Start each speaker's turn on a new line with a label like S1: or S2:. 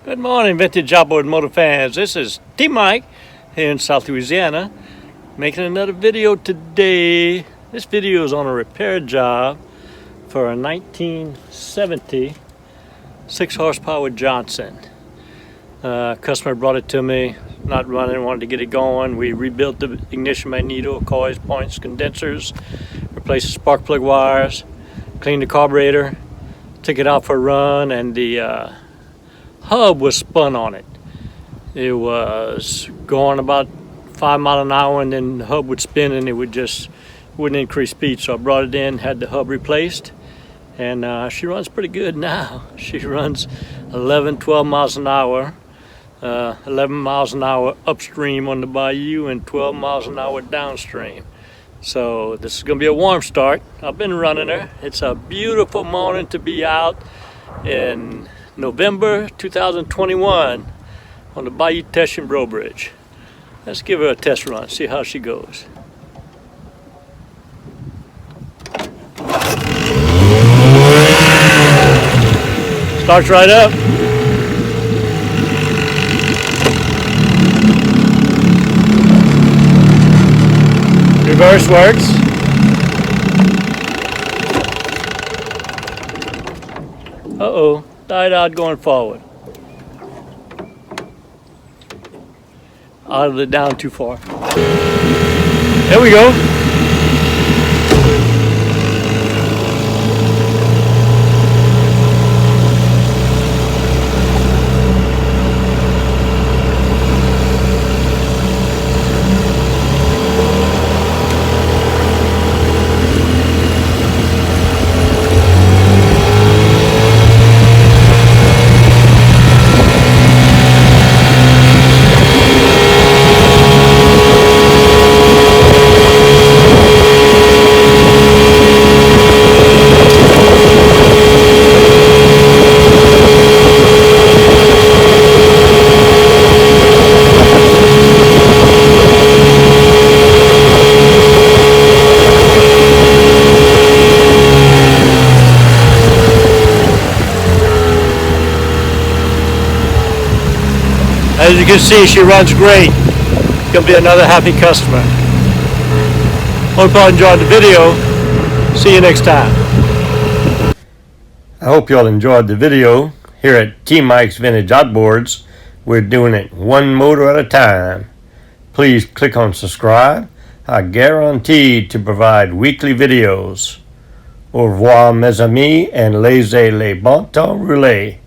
S1: Good morning, vintage outboard motor fans. This is T-Mike here in South Louisiana, making another video today. This video is on a repair job for a 1970 6 horsepower Johnson. Customer brought it to me, not running, wanted to get it going. We rebuilt the ignition magneto, coils, points, condensers, replaced the spark plug wires, cleaned the carburetor, took it out for a run, and the hub was spun on it. It was going about 5 miles an hour, and then the hub would spin and it wouldn't increase speed. So I brought it in, had the hub replaced, and she runs pretty good now. She runs 12 miles an hour, 11 miles an hour upstream on the bayou and 12 miles an hour downstream. So this is gonna be a warm start. I've been running her. It's a beautiful morning to be out in November 2021 on the Bayou Teche and Boudreaux Bridge. Let's give her a test run, see how she goes. Starts right up. Reverse works. Uh-oh. Died out going forward. Out of the down too far. There we go. As you can see, she runs great. Gonna be another happy customer. Hope y'all enjoyed the video. See you next time. I hope y'all enjoyed the video. Here at T-Mike's Vintage Outboards, we're doing it one motor at a time. Please click on subscribe. I guarantee to provide weekly videos. Au revoir mes amis, and laissez les bon temps rouler.